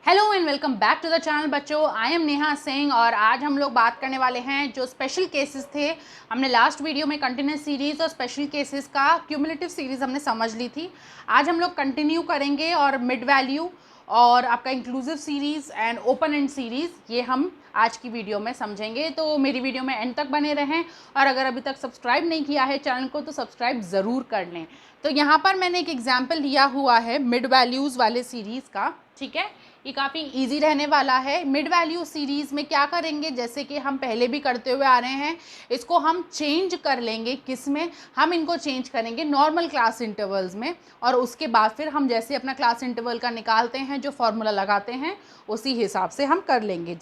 Hello and welcome back to the channel बच्चों। I M Neha Singh और आज हम लोग बात करने वाले हैं जो स्पेशल केसेस थे। हमने लास्ट वीडियो में कंटिन्यूस सीरीज और स्पेशल केसेस का क्यूमुलेटिव सीरीज हमने समझ ली थी। आज हम लोग कंटिन्यू करेंगे और मिड वैल्यू और आपका inclusive series and open and series ये हम आज की वीडियो में समझेंगे। तो मेरी वीडियो में एंड तक बने रहें और अगर अभी तक सब्सक्राइब नहीं किया है चैनल को तो सब्सक्राइब ज़रूर कर लें। तो यहाँ पर मैंने एक एग्जाम्पल लिया हुआ है मिड वैल्यूज़ वाले सीरीज़ का, ठीक है। ये काफ़ी इजी रहने वाला है। मिड वैल्यू सीरीज़ में क्या करेंगे, जैसे कि हम पहले भी करते हुए आ रहे हैं, इसको हम चेंज कर लेंगे। किस में हम इनको चेंज करेंगे? नॉर्मल क्लास इंटरवल्स में। और उसके बाद फिर हम जैसे अपना क्लास इंटरवल का निकालते हैं, जो फॉर्मूला लगाते हैं उसी हिसाब से हम कर लेंगे।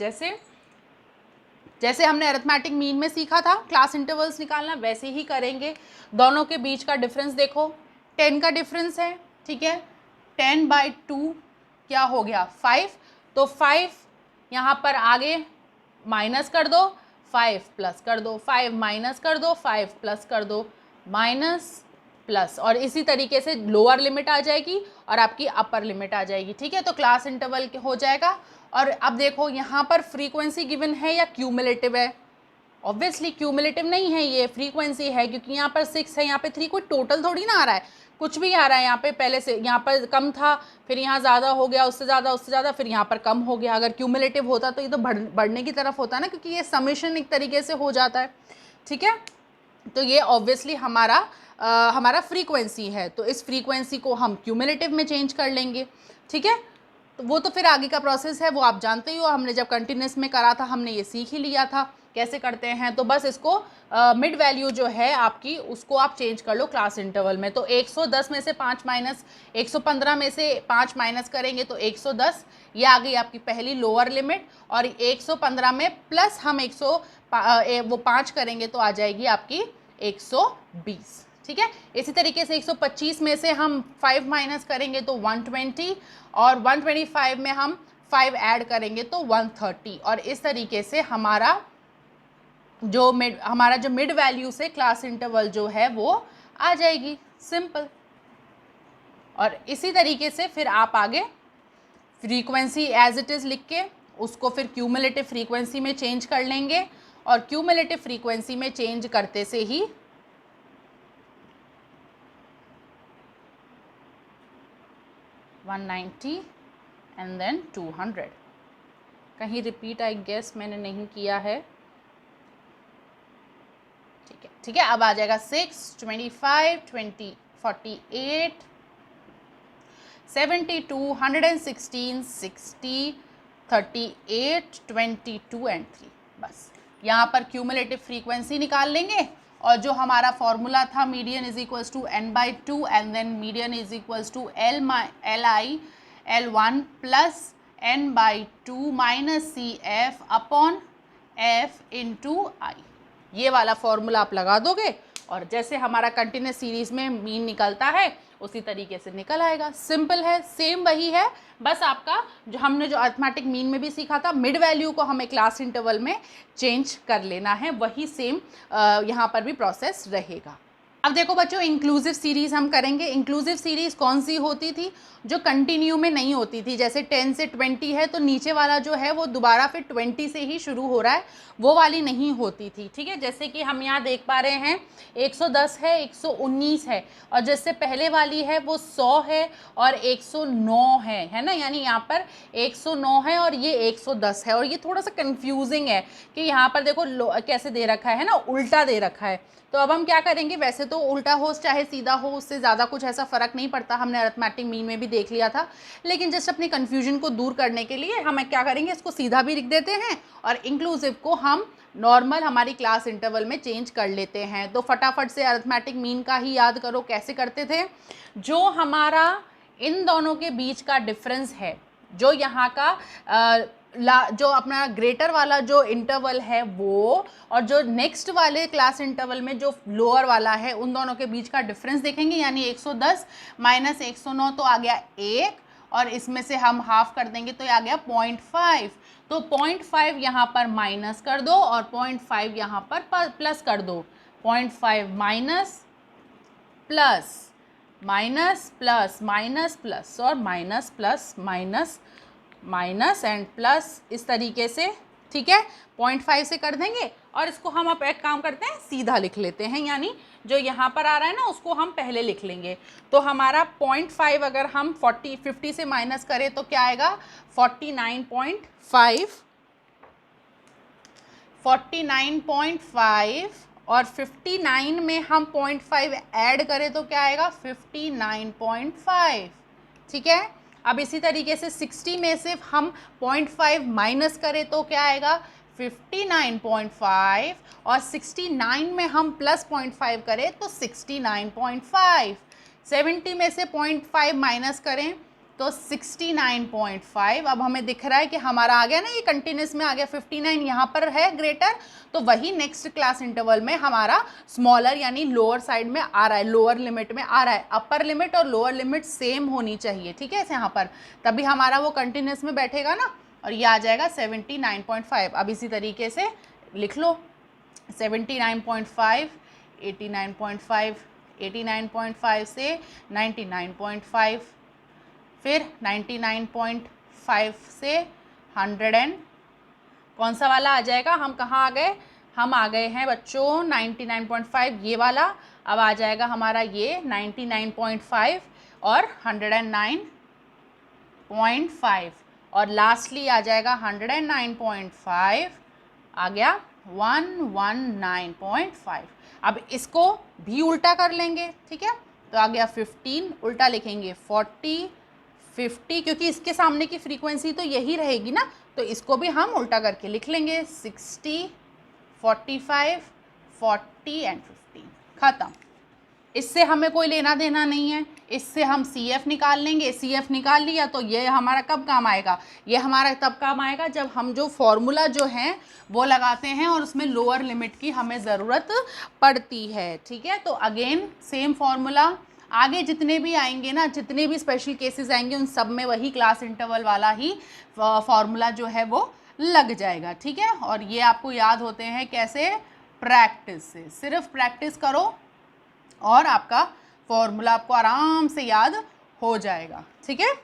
जैसे हमने अरिथमेटिक मीन में सीखा था क्लास इंटरवल्स निकालना, वैसे ही करेंगे। दोनों के बीच का डिफरेंस देखो, 10 का डिफरेंस है, ठीक है। 10/2 क्या हो गया? 5। तो 5 यहाँ पर आगे माइनस कर दो, 5 प्लस कर दो, 5 माइनस कर दो, 5 प्लस कर दो, माइनस प्लस। और इसी तरीके से लोअर लिमिट आ जाएगी और आपकी अपर लिमिट आ जाएगी, ठीक है। तो क्लास इंटरवल हो जाएगा। और अब देखो यहाँ पर फ्रीक्वेंसी गिवन है या क्यूमुलेटिव है? ऑब्वियसली क्यूमुलेटिव नहीं है, ये फ्रीक्वेंसी है, क्योंकि यहाँ पर 6 है, यहाँ पे 3, कोई टोटल थोड़ी ना आ रहा है, कुछ भी आ रहा है। यहाँ पे पहले से यहाँ पर कम था, फिर यहाँ ज़्यादा हो गया, उससे ज़्यादा, फिर यहाँ पर कम हो गया। अगर क्यूमुलेटिव होता तो ये तो बढ़ने की तरफ होता ना, क्योंकि ये समेशन एक तरीके से हो जाता है, ठीक है। तो ये ऑब्वियसली हमारा फ्रीक्वेंसी है, तो इस फ्रीक्वेंसी को हम क्यूमुलेटिव में चेंज कर लेंगे, ठीक है। तो वो तो फिर आगे का प्रोसेस है, वो आप जानते ही हो। हमने जब कंटिन्यूस में करा था हमने ये सीख ही लिया था कैसे करते हैं। तो बस इसको मिड वैल्यू जो है आपकी, उसको आप चेंज कर लो क्लास इंटरवल में। तो 110 में से 5 माइनस 115 में से 5 माइनस करेंगे तो 110, ये आ गई आपकी पहली लोअर लिमिट। और 115 में प्लस हम 5 करेंगे तो आ जाएगी आपकी 120, ठीक है। इसी तरीके से 125 में से हम 5 माइनस करेंगे तो 120, और 125 में हम 5 ऐड करेंगे तो 130। और इस तरीके से हमारा जो मिड वैल्यू से क्लास इंटरवल जो है वो आ जाएगी, सिंपल। और इसी तरीके से फिर आप आगे फ्रीक्वेंसी एज इट इज़ लिख के उसको फिर क्यूमुलेटिव फ्रीक्वेंसी में चेंज कर लेंगे। और क्यूमुलेटिव फ्रीक्वेंसी में चेंज करते से ही 190 एंड देन 200। कहीं रिपीट आई गेस मैंने नहीं किया है, ठीक है। अब आ जाएगा 6, 25, 20, 48, 72, 116, 60, 38, 22 एंड 3। बस यहाँ पर क्यूमुलेटिव फ्रीक्वेंसी निकाल लेंगे। और जो हमारा फॉर्मूला था median is equals to n/2 and then median is equals to L1 plus n/2 minus CF upon F into I। ये वाला फॉर्मूला आप लगा दोगे और जैसे हमारा कंटिन्यूस सीरीज में मीन निकलता है उसी तरीके से निकल आएगा। सिंपल है, सेम वही है। बस आपका जो हमने जो अरिथमेटिक मीन में भी सीखा था, मिड वैल्यू को हमें क्लास इंटरवल में चेंज कर लेना है, वही सेम यहाँ पर भी प्रोसेस रहेगा। अब देखो बच्चों, इंक्लूसिव सीरीज़ हम करेंगे। इंक्लूसिव सीरीज़ कौन सी होती थी? जो कंटिन्यू में नहीं होती थी। जैसे 10 से 20 है तो नीचे वाला जो है वो दोबारा फिर 20 से ही शुरू हो रहा है, वो वाली नहीं होती थी, ठीक है। जैसे कि हम यहाँ देख पा रहे हैं 110 है, 119 है, और जिससे पहले वाली है वो 100 है और 109 है ना। यानी यहाँ पर 109 है और ये 110 है। और ये थोड़ा सा कंफ्यूजिंग है कि यहाँ पर देखो कैसे दे रखा है ना, उल्टा दे रखा है। तो अब हम क्या करेंगे, वैसे तो उल्टा हो चाहे सीधा हो, उससे ज़्यादा कुछ ऐसा फ़र्क नहीं पड़ता, हमने अरिथमेटिक मीन में भी देख लिया था। लेकिन जस्ट अपनी कन्फ्यूजन को दूर करने के लिए हम क्या करेंगे, इसको सीधा भी लिख देते हैं और इंक्लूसिव को हम नॉर्मल हमारी क्लास इंटरवल में चेंज कर लेते हैं। तो फटाफट से अरिथमेटिक मीन का ही याद करो कैसे करते थे। जो हमारा इन दोनों के बीच का डिफरेंस है, जो यहाँ का जो अपना ग्रेटर वाला जो इंटरवल है वो, और जो नेक्स्ट वाले क्लास इंटरवल में जो लोअर वाला है, उन दोनों के बीच का डिफरेंस देखेंगे। यानी 110 माइनस 109 तो आ गया 1, और इसमें से हम हाफ कर देंगे तो आ गया 0.5। तो 0.5 यहाँ पर माइनस कर दो और 0.5 यहाँ पर प्लस कर दो। 0.5 minus plus minus plus minus प्लस और minus plus minus minus and plus, इस तरीके से, ठीक है। 0.5 से कर देंगे और इसको हम अब एक काम करते हैं, सीधा लिख लेते हैं, यानी जो यहाँ पर आ रहा है ना उसको हम पहले लिख लेंगे। तो हमारा 0.5 अगर हम 50 से माइनस करें तो क्या आएगा, 49.5, 49.5 और 59 में हम 0.5 ऐड करें तो क्या आएगा, 59.5, ठीक है। अब इसी तरीके से 60 में से हम 0.5 माइनस करें तो क्या आएगा, 59.5 और 69 में हम प्लस 0.5 करें तो 69.5। 70 में से 0.5 माइनस करें तो 69.5। अब हमें दिख रहा है कि हमारा आ गया ना, ये कंटिन्यूस में आ गया, 59 यहाँ पर है ग्रेटर, तो वही नेक्स्ट क्लास इंटरवल में हमारा स्मॉलर यानी लोअर साइड में आ रहा है, लोअर लिमिट में आ रहा है। अपर लिमिट और लोअर लिमिट सेम होनी चाहिए, ठीक है, यहाँ पर, तभी हमारा वो कंटिन्यूस में बैठेगा ना, और ये आ जाएगा 79.5। अब इसी तरीके से लिख लो, 79.5, 89.5, 89.5 से 99.5, फिर 99.5 से 100 एंड कौन सा वाला आ जाएगा, हम कहाँ आ गए, हम आ गए हैं बच्चों 99.5, ये वाला। अब आ जाएगा हमारा ये 99.5 और 109.5 और लास्टली आ जाएगा 109.5, आ गया 119.5। अब इसको भी उल्टा कर लेंगे, ठीक है, तो आ गया 15, उल्टा लिखेंगे 40, 50, क्योंकि इसके सामने की फ्रीक्वेंसी तो यही रहेगी ना, तो इसको भी हम उल्टा करके लिख लेंगे 60, 45, 40 एंड 15, ख़त्म। इससे हमें कोई लेना देना नहीं है, इससे हम CF निकाल लेंगे। CF निकाल लिया तो ये हमारा कब काम आएगा, ये हमारा तब काम आएगा जब हम जो फॉर्मूला जो है वो लगाते हैं और उसमें लोअर लिमिट की हमें ज़रूरत पड़ती है, ठीक है। तो अगेन सेम फॉर्मूला, आगे जितने भी आएंगे ना, जितने भी स्पेशल केसेस आएंगे उन सब में वही क्लास इंटरवल वाला ही फॉर्मूला जो है वो लग जाएगा, ठीक है। और ये आपको याद होते हैं कैसे, प्रैक्टिस से, सिर्फ प्रैक्टिस करो और आपका फॉर्मूला आपको आराम से याद हो जाएगा, ठीक है।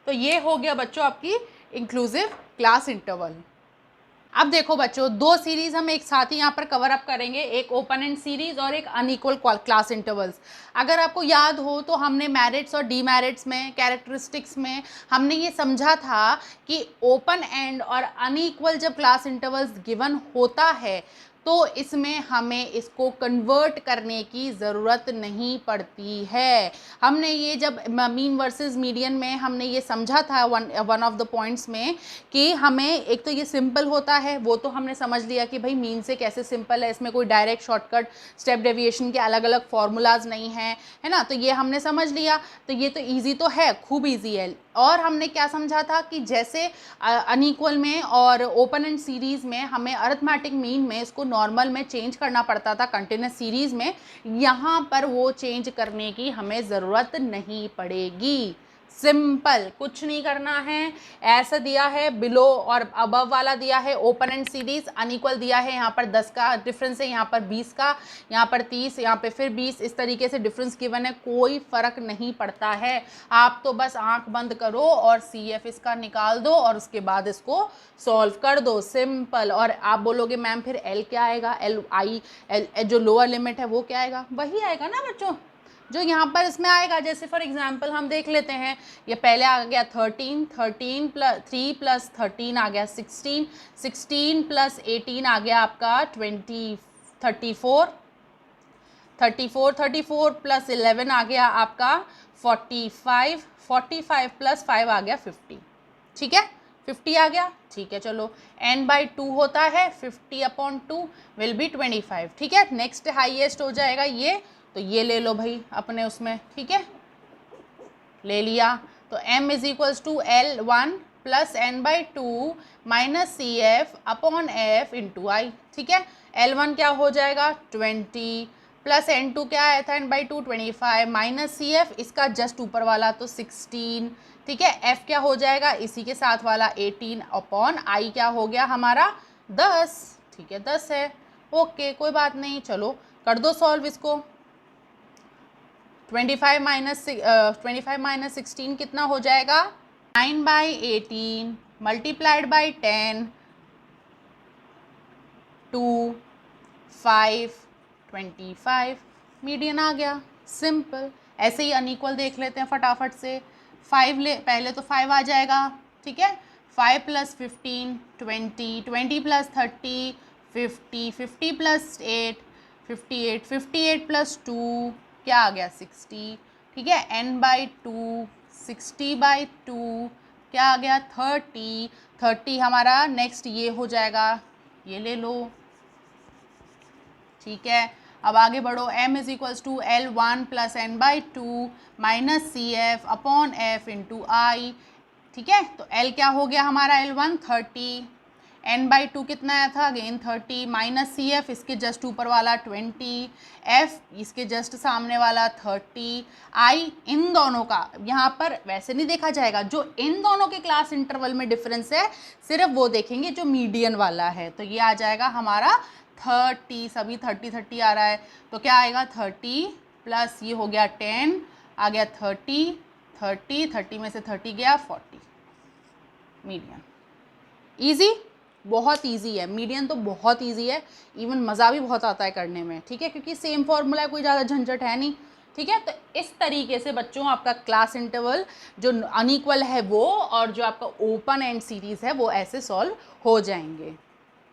तो ये हो गया बच्चों आपकी इंक्लूसिव क्लास इंटरवल। अब देखो बच्चों, दो सीरीज़ हम एक साथ ही यहाँ पर कवर अप करेंगे, एक ओपन एंड सीरीज़ और एक अनइक्वल क्लास इंटरवल्स। अगर आपको याद हो तो हमने मेरिट्स और डीमेरिट्स में, कैरेक्टरिस्टिक्स में हमने ये समझा था कि ओपन एंड और अनइक्वल जब क्लास इंटरवल्स गिवन होता है तो इसमें हमें इसको कन्वर्ट करने की ज़रूरत नहीं पड़ती है। हमने ये जब मीन वर्सेस मीडियन में हमने ये समझा था वन ऑफ द पॉइंट्स में कि हमें एक तो ये सिंपल होता है, वो तो हमने समझ लिया कि भाई मीन से कैसे सिंपल है, इसमें कोई डायरेक्ट शॉर्टकट स्टेप डेविएशन के अलग अलग फार्मूलाज नहीं हैं, है ना, तो ये हमने समझ लिया। तो ये तो ईजी तो है, खूब ईजी है। और हमने क्या समझा था कि जैसे अनइक्वल में और ओपन एंड सीरीज़ में हमें अरिथमेटिक मीन में इसको नॉर्मल में चेंज करना पड़ता था कंटिन्यूस सीरीज़ में, यहाँ पर वो चेंज करने की हमें ज़रूरत नहीं पड़ेगी। सिंपल, कुछ नहीं करना है। ऐसा दिया है बिलो और अबव वाला दिया है ओपन एंड सीरीज, अनइक्वल दिया है यहाँ पर 10 का डिफरेंस है, यहाँ पर 20 का, यहाँ पर 30, यहाँ पे फिर 20, इस तरीके से डिफरेंस गिवन है, कोई फ़र्क नहीं पड़ता है। आप तो बस आंख बंद करो और CF इसका निकाल दो और उसके बाद इसको सॉल्व कर दो, सिंपल। और आप बोलोगे मैम फिर L क्या आएगा, L जो लोअर लिमिट है वो क्या आएगा, वही आएगा ना बच्चों जो यहाँ पर इसमें आएगा। जैसे फॉर एग्जांपल हम देख लेते हैं, ये पहले आ गया 13 प्लस 3 प्लस 13 आ गया 16, 16 प्लस 18 आ गया आपका 34 प्लस 11 आ गया आपका 45, 45 प्लस 5 आ गया 50, ठीक है, 50 आ गया, ठीक है। चलो n/2 होता है, 50/2 विल बी 25, ठीक है। नेक्स्ट हाईएस्ट हो जाएगा ये, तो ये ले लो भाई अपने उसमें, ठीक है, ले लिया। तो m = L1 plus n/2 minus CF/F into I, ठीक है। L1 क्या हो जाएगा 20 प्लस n2 क्या आया था n/2 25 माइनस CF इसका जस्ट ऊपर वाला तो 16, ठीक है। F क्या हो जाएगा इसी के साथ वाला 18/I क्या हो गया हमारा 10, ठीक है, 10 है, ओके कोई बात नहीं। चलो कर दो सॉल्व इसको। 25 माइनस 16 कितना हो जाएगा 9/18 मल्टीप्लाइड बाई 10, 2, 5, 25, मीडियन आ गया। सिंपल। ऐसे ही अनइक्वल देख लेते हैं फटाफट से। 5 ले, पहले तो 5 आ जाएगा, ठीक है। 5 + 15 20, 20 + 30 50, 50 + 8 58, 58 + 2 क्या आ गया 60, ठीक है। n/2 60/2 क्या आ गया 30, 30 हमारा नेक्स्ट ये हो जाएगा, ये ले लो, ठीक है। अब आगे बढ़ो। m = L1 + n/2 - CF/f × I, ठीक है। तो L क्या हो गया हमारा L1 30, n/2 कितना आया था अगेन 30 - CF इसके जस्ट ऊपर वाला 20, F इसके जस्ट सामने वाला 30, I इन दोनों का यहाँ पर वैसे नहीं देखा जाएगा, जो इन दोनों के क्लास इंटरवल में डिफरेंस है सिर्फ वो देखेंगे जो मीडियन वाला है। तो ये आ जाएगा हमारा 30, सभी 30 30 आ रहा है, तो क्या आएगा 30 प्लस ये हो गया 10 आ गया 30 30 30 में से 30 गया 40, मीडियन। ईजी, बहुत ईजी है मीडियन, तो बहुत ईजी है, इवन मज़ा भी बहुत आता है करने में, ठीक है, क्योंकि सेम फॉर्मूला है, कोई ज़्यादा झंझट है नहीं, ठीक है। तो इस तरीके से बच्चों आपका क्लास इंटरवल जो अनइक्वल है वो और जो आपका ओपन एंड सीरीज़ है वो ऐसे सॉल्व हो जाएंगे।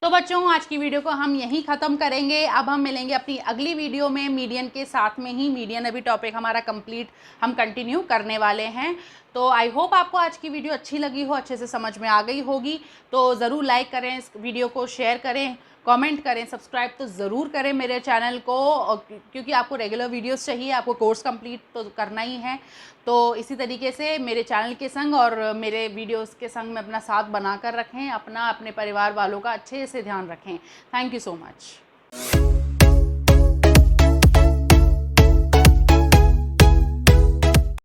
तो बच्चों आज की वीडियो को हम यहीं ख़त्म करेंगे। अब हम मिलेंगे अपनी अगली वीडियो में मीडियन के साथ में ही। मीडियन अभी टॉपिक हमारा कंप्लीट हम कंटिन्यू करने वाले हैं। तो आई होप आपको आज की वीडियो अच्छी लगी हो, अच्छे से समझ में आ गई होगी। तो ज़रूर लाइक करें इस वीडियो को, शेयर करें, कमेंट करें, सब्सक्राइब तो ज़रूर करें मेरे चैनल को, क्योंकि आपको रेगुलर वीडियोस चाहिए, आपको कोर्स कंप्लीट तो करना ही है। तो इसी तरीके से मेरे चैनल के संग और मेरे वीडियोस के संग में अपना साथ बना कर रखें, अपना अपने परिवार वालों का अच्छे से ध्यान रखें। Thank you so much.